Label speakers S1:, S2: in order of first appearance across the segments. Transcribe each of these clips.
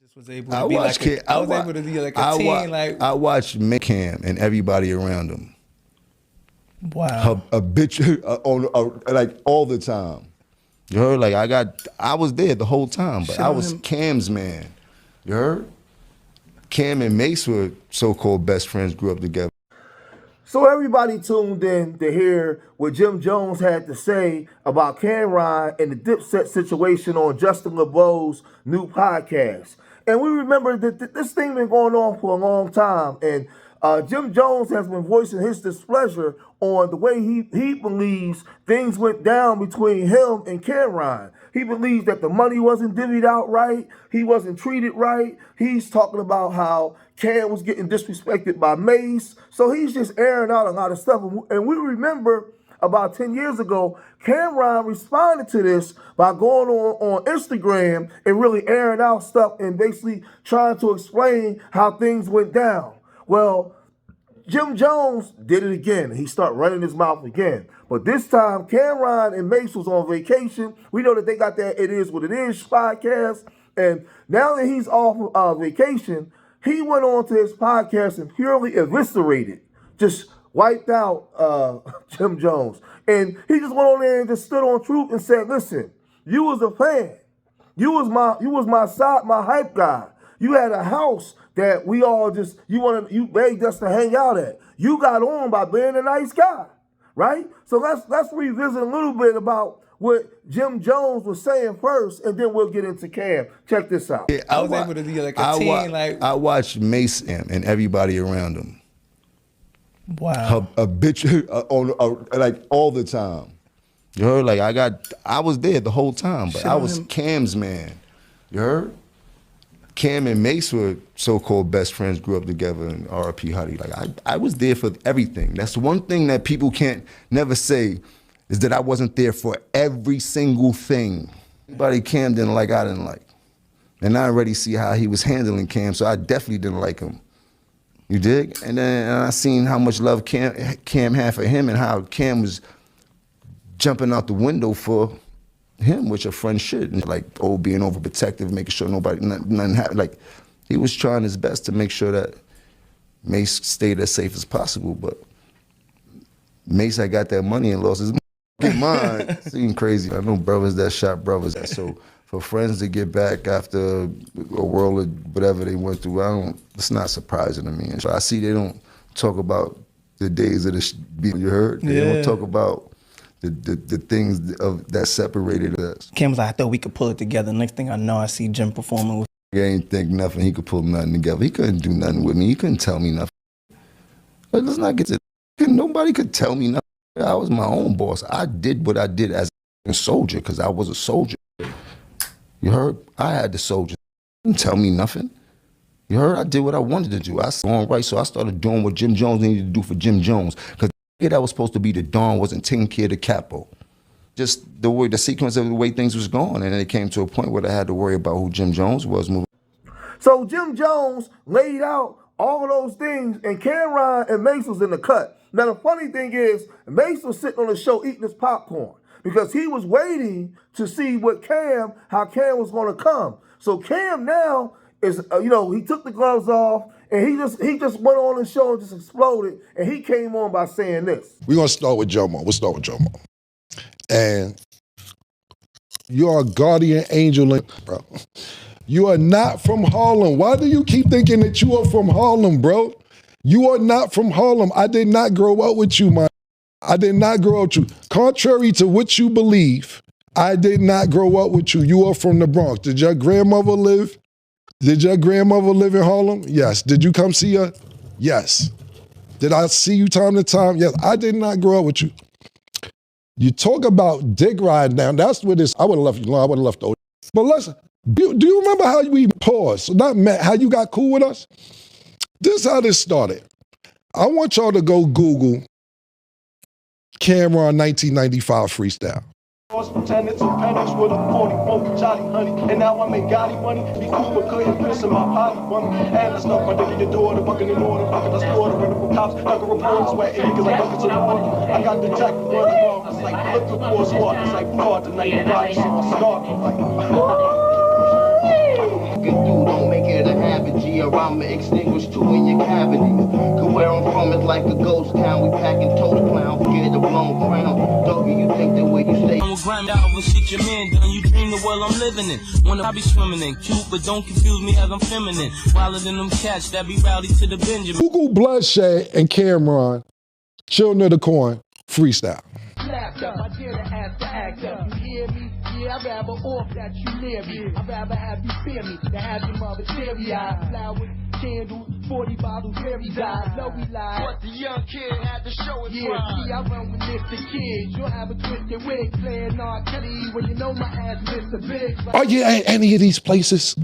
S1: Just was able to be like I was able to be like a teen. Like
S2: I watched Cam and everybody around him.
S1: Wow.
S2: A bitch like all the time. You heard? Like I was there the whole time, but I was Cam's man. You heard? Cam and Mace were so-called best friends, grew up together.
S3: So everybody tuned in to hear what Jim Jones had to say about Camron and the Dipset situation on Justin LeBeau's new podcast. And we remember that this thing been going on for a long time, and Jim Jones has been voicing his displeasure on the way he believes things went down between him and Camron. He believes that the money wasn't divvied out right. He wasn't treated right. He's talking about how Cam was getting disrespected by Mace. So he's just airing out a lot of stuff. And we remember about 10 years ago, Camron responded to this by going on Instagram and really airing out stuff and basically trying to explain how things went down. Well, Jim Jones did it again. He started running his mouth again. But this time, Camron and Mace was on vacation. We know that they got that It Is What It Is podcast. And now that he's off vacation, he went on to his podcast and purely eviscerated, just wiped out Jim Jones. And he just went on there and just stood on truth and said, listen, you was a fan. You was my hype guy. You had a house that we all just, you begged us to hang out at. You got on by being a nice guy, right? So let's revisit a little bit about what Jim Jones was saying first, and then we'll get into Cam. Check this out.
S2: Yeah,
S1: I was able to be like a teen. Like
S2: I watched Mace and everybody around him.
S1: Wow.
S2: A bitch like all the time. You heard? Like I was there the whole time, but I was Cam's man. You heard? Cam and Mace were so-called best friends, grew up together, and R.I.P. Huddy. Like I was there for everything. That's one thing that people can't never say is that I wasn't there for every single thing. Everybody Cam didn't like, I didn't like. And I already see how he was handling Cam, so I definitely didn't like him. You dig? And then I seen how much love Cam had for him and how Cam was jumping out the window for him, which a friend should. And like, being overprotective, making sure nothing happened. Like, he was trying his best to make sure that Mace stayed as safe as possible. But Mace had got that money and lost his mind. Seemed crazy. I know brothers that shot brothers. So for friends to get back after a world of whatever they went through, it's not surprising to me. So I see they don't talk about the days of you heard? They don't talk about the things that separated us.
S1: Cam was like, I thought we could pull it together. Next thing I know, I see Jim performing with.
S2: I ain't think nothing. He could pull nothing together. He couldn't do nothing with me. He couldn't tell me nothing. But let's not get to. Nobody could tell me nothing. I was my own boss. I did what I did as a soldier because I was a soldier. You heard? I had the soldier. Didn't tell me nothing. You heard? I did what I wanted to do. I was on right, so I started doing what Jim Jones needed to do for Jim Jones. Because that was supposed to be the Don wasn't taking care of the capo. Just the sequence of the way things was going, and then it came to a point where I had to worry about who Jim Jones was moving.
S3: So Jim Jones laid out all of those things, and Camron and Mace was in the cut. Now the funny thing is, Mace was sitting on the show eating his popcorn because he was waiting to see how Cam was going to come. So Cam now is, he took the gloves off and he just went on the show and just exploded. And he came on by saying this.
S4: We're gonna start with Jomo. We'll start with Jomo. And you are a guardian angel, bro. You are not from Harlem. Why do you keep thinking that you are from Harlem, bro? You are not from Harlem. I did not grow up with you, man. I did not grow up with you. Contrary to what you believe, I did not grow up with you. You are from the Bronx. Did your grandmother live? Did your grandmother live in Harlem? Yes. Did you come see her? Yes. Did I see you time to time? Yes. I did not grow up with you. You talk about dick ride now. That's what this. I would have left you alone. I would have left the. But listen, do you remember how we paused? So not met, how you got cool with us? This is how this started. I want y'all to go Google Camron 1995 freestyle.
S5: Lieutenants and panics with a 44 Johnny honey. And now I make Gotti money. Be cool with good piss in my potty woman. And let's not my dick in your door, the bucket in order, bucket that's water, running from cops, like a report, sweating niggas like buckets of water. I got the jacket running wrong. It's like looking for a squad. It's like fraud tonight. Body shit was starting like. Good dude, don't make
S6: cavity, or I'ma extinguish two in your cavity. Cause where I'm from is like a ghost town. We packing toast clown, forget the blown crown. Doggy, you think that way you stay.
S7: I'm grind out with shit your man done. You dream the world I'm living in. Wanna I be swimming in, cute, but don't confuse me as I'm feminine. Wilder than them cats that be rowdy to the Benjamin.
S4: Google Bloodshed and Camron, Children of the Corn, freestyle.
S5: Snapped up, I dare to ask to act up. You hear me? Yeah, I'd rather off that you near me. I'd rather have you fear me than have your mother teary-eyed. Flowers, candles, 40 bottles, very died. No, we lied. What the young kid had to show his pride. See, I run with Mr. Kids. You'll have a twisted wig playing R. Kelly when you know my ass Mr. Big.
S4: Are you at any of these places?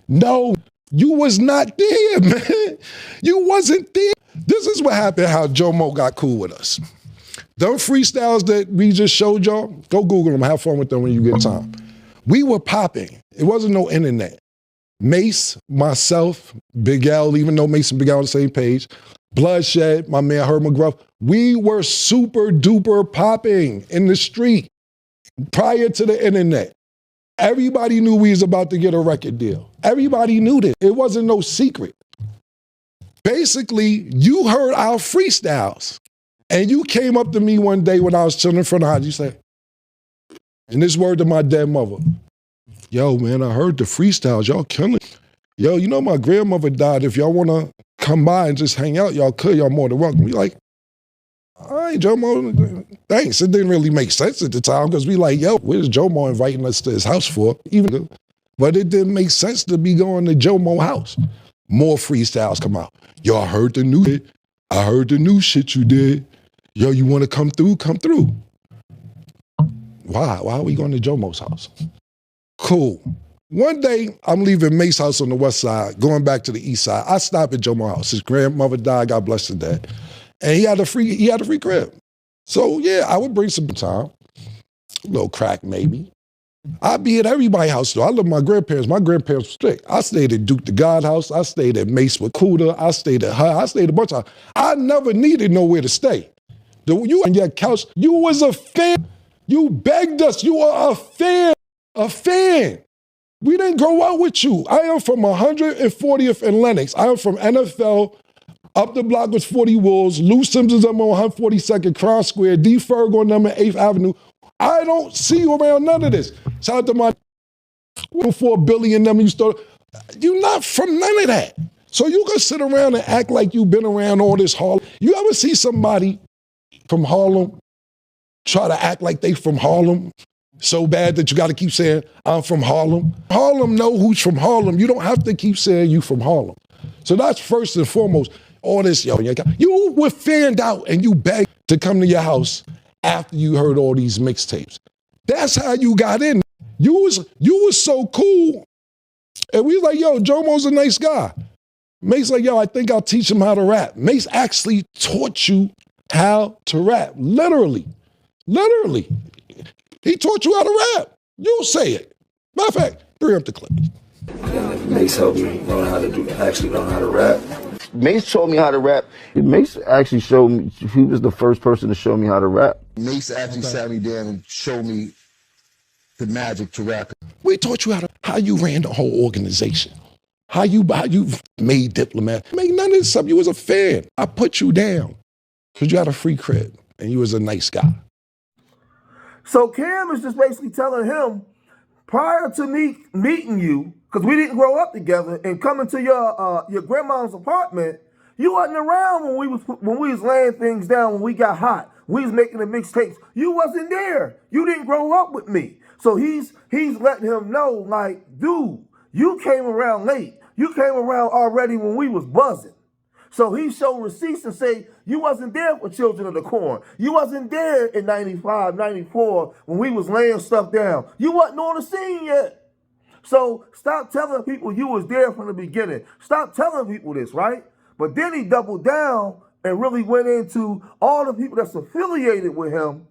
S4: No, you was not there, man. You wasn't there. This is what happened, how Jomo got cool with us. Them freestyles that we just showed y'all, go Google them, have fun with them when you get time. We were popping. It wasn't no internet. Mace, myself, Big L, even though Mace and Big L on the same page, Bloodshed, my man Herb McGruff, we were super duper popping in the street prior to the internet. Everybody knew we was about to get a record deal. Everybody knew this. It wasn't no secret. Basically, you heard our freestyles. And you came up to me one day when I was chilling in front of the house, you said, and this word to my dead mother, yo, man, I heard the freestyles, y'all killing. Yo, you know my grandmother died. If y'all want to come by and just hang out, y'all could, y'all more than welcome. We like, all right, Jomo, thanks. It didn't really make sense at the time because we like, yo, where's Jomo inviting us to his house for? But it didn't make sense to be going to Jomo's house. More freestyles come out. Yo, I heard the new shit. I heard the new shit you did. Yo, you want to come through? Come through. Why? Why are we going to Jomo's house? Cool. One day, I'm leaving Mace's house on the west side, going back to the east side. I stop at Jomo's house. His grandmother died, God bless her dad. And he had a free crib. So yeah, I would bring some time. A little crack maybe. I'd be at everybody's house though. I lived with my grandparents. My grandparents were strict. I stayed at Duke the God house. I stayed at Mace with Cuda. I stayed at her. I stayed a bunch of. I never needed nowhere to stay. You on your couch, you was a fan. You begged us. You were a fan. A fan. We didn't grow up with you. I am from 140th and Lenox. I am from NFL. Up the block was 40 Wolves. Lou Simpsons, I'm on 142nd Crown Square. D. Ferg on number 8th Avenue. I don't see you around none of this. Shout out to my 4 billion them you started. You're not from none of that. So you can sit around and act like you've been around all this Harlem. You ever see somebody from Harlem try to act like they from Harlem so bad that you got to keep saying, I'm from Harlem? Harlem know who's from Harlem. You don't have to keep saying you from Harlem. So that's first and foremost. All this, yo, you were fanned out and you begged to come to your house after you heard all these mixtapes. That's how you got in. You was so cool. And we was like, yo, Jomo's a nice guy. Mace like, yo, I think I'll teach him how to rap. Mace actually taught you how to rap. Literally. Literally. He taught you how to rap. You'll say it. Matter of fact, bring up the clip.
S8: Mace helped me learn how to rap.
S6: Mace taught me how to rap. Mace actually showed me, he was the first person to show me how to rap.
S2: Mace actually sat me down and showed me the magic to rap.
S4: We taught you how you ran the whole organization. How you made Diplomat. Made none of this stuff. You was a fan. I put you down because you had a free crib and you was a nice guy.
S3: So Cam is just basically telling him, prior to me meeting you, because we didn't grow up together, and coming to your grandma's apartment, you wasn't around when we was laying things down, when we got hot. We was making the mixtapes. You wasn't there. You didn't grow up with me. So he's letting him know, like, dude, you came around late. You came around already when we was buzzing. So he showed receipts and say, you wasn't there for Children of the Corn. You wasn't there in 95, 94 when we was laying stuff down. You wasn't on the scene yet. So stop telling people you was there from the beginning. Stop telling people this, right? But then he doubled down and really went into all the people that's affiliated with him,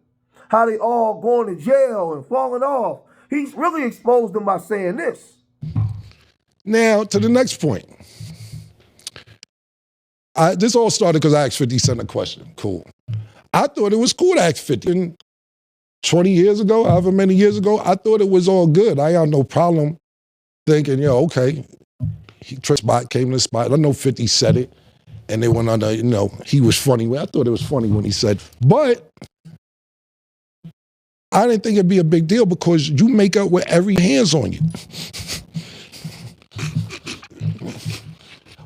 S3: how they all going to jail and falling off. He's really exposed them by saying this.
S4: Now, to the next point. This all started because I asked 50 Cent a question. Cool. I thought it was cool to ask 50. And 20 years ago, however many years ago, I thought it was all good. I had no problem thinking, yo, okay, Spot came to the spot. I know 50 said it, and they went under, he was funny. I thought it was funny when he said, but I didn't think it'd be a big deal because you make up with every hands on you.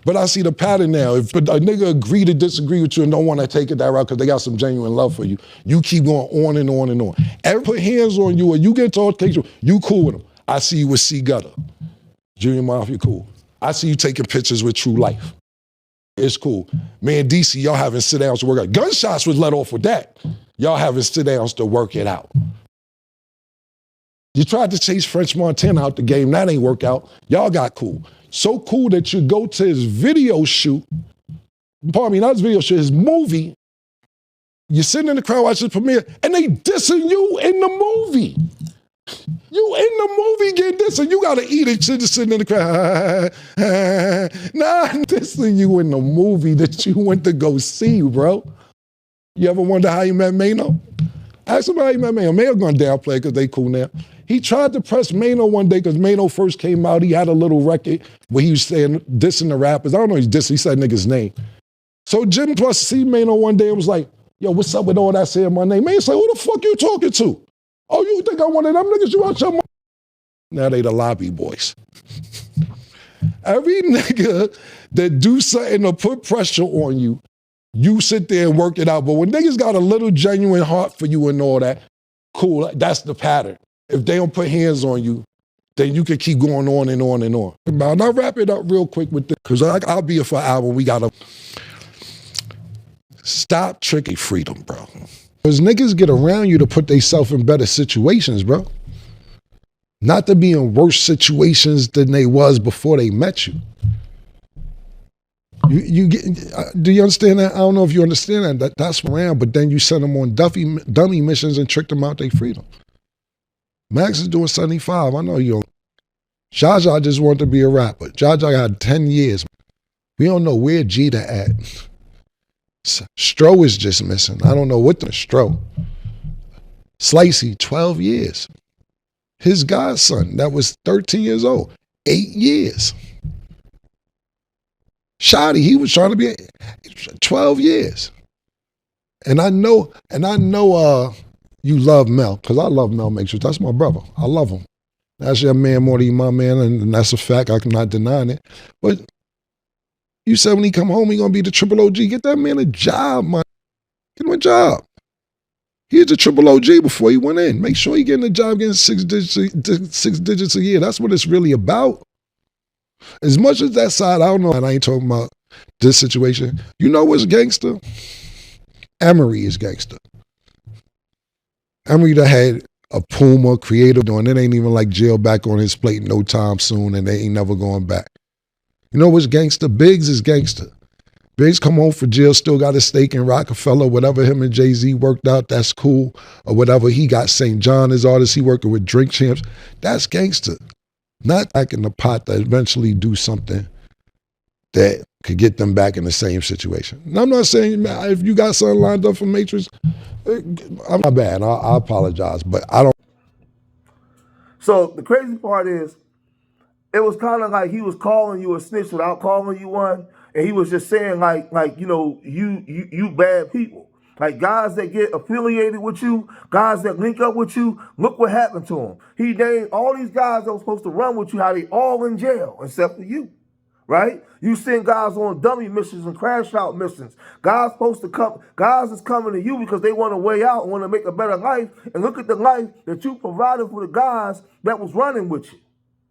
S4: But I see the pattern now. If a nigga agree to disagree with you and don't want to take it that route because they got some genuine love for you, you keep going on and on and on. Ever put hands on you or you get to altercation, you cool with them. I see you with C Gutter. Junior Mafia, cool. I see you taking pictures with True Life. It's cool. Man, DC, y'all having sit-downs to work out. Gunshots was let off with that. Y'all having sit-downs to work it out. You tried to chase French Montana out the game. That ain't work out. Y'all got cool. So cool that you go to his video shoot. Pardon me, not his video shoot, his movie. You're sitting in the crowd watching the premiere, and they dissing you in the movie. You in the movie getting dissing. You gotta eat it, just sitting in the crowd. Nah, I'm dissing you in the movie that you went to go see, bro. You ever wonder how you met Mano? Ask him how you met Mano. Mano gonna downplay because they cool now. He tried to press Mano one day because Mano first came out. He had a little record where he was saying, dissing the rappers. I don't know he's dissing. He said nigga's name. So Jim Plus see Mano one day and was like, yo, what's up with all that saying my name? Mano said, who the fuck you talking to? Oh, you think I'm one of them niggas? You out your mouth? Now they the lobby boys. Every nigga that do something to put pressure on you, you sit there and work it out. But when niggas got a little genuine heart for you and all that, cool, that's the pattern. If they don't put hands on you, then you can keep going on and on and on. Now I'll wrap it up real quick with this, because I'll be here for an hour. We gotta stop tricking freedom, bro. Because niggas get around you to put themselves in better situations, bro. Not to be in worse situations than they was before they met you. You get? Do you understand that? I don't know if you understand that. That's around, but then you send them on dummy missions and trick them out their freedom. Max is doing 75. I know you don't. Jaja just wanted to be a rapper. Jaja got 10 years. We don't know where Jeter at. Stro is just missing. I don't know what the Stro. Slicey, 12 years. His godson, that was 13 years old, 8 years. Shotty, he was trying to be 12 years. And I know you love Mel, because I love Mel Matrix. That's my brother. I love him. That's your man more than my man, and that's a fact. I'm not denying it. But you said when he come home, he gonna be the triple OG. Get that man a job, man. Get him a job. He's the triple OG before he went in. Make sure he getting a job getting six digits a year. That's what it's really about. As much as that side, I don't know, and I ain't talking about this situation. You know what's gangster? Emery is gangster. Emery that had a Puma creator doing it ain't even like jail back on his plate no time soon, and they ain't never going back. You know what's gangster? Biggs is gangster. Biggs come home for jail, still got a stake in Rockefeller, whatever him and Jay-Z worked out, that's cool. Or whatever, he got St. John as artist, he working with Drink Champs. That's gangster. Not back in the pot to eventually do something that could get them back in the same situation. And I'm not saying, man, if you got something lined up for Matrix, I'm not bad, I apologize, but I don't.
S3: So the crazy part is, it was kind of like he was calling you a snitch without calling you one, and he was just saying like you bad people, like guys that get affiliated with you, guys that link up with you. Look what happened to him. He named all these guys that were supposed to run with you, how they all in jail except for you, right? You send guys on dummy missions and crash out missions. Guys supposed to come. Guys is coming to you because they want a way out and want to make a better life. And look at the life that you provided for the guys that was running with you,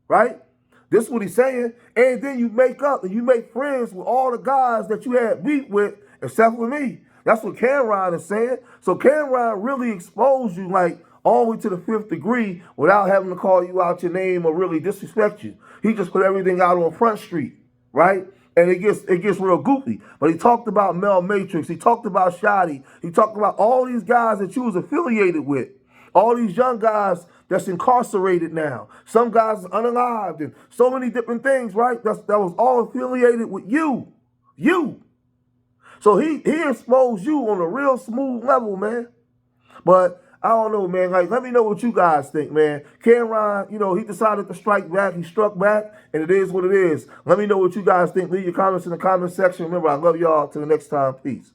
S3: right? This is what he's saying. And then you make up and you make friends with all the guys that you had beef with, except for me. That's what Camron is saying. So Camron really exposed you like all the way to the 5th degree without having to call you out your name or really disrespect you. He just put everything out on Front Street, right? And it gets real goofy. But he talked about Mel Matrix. He talked about Shotty. He talked about all these guys that you was affiliated with. All these young guys that's incarcerated now. Some guys are unalived and so many different things, right? That was all affiliated with you. You. So he exposed you on a real smooth level, man. But I don't know, man. Like, let me know what you guys think, man. Camron, you know, he decided to strike back. He struck back, and it is what it is. Let me know what you guys think. Leave your comments in the comment section. Remember, I love y'all. Till the next time. Peace.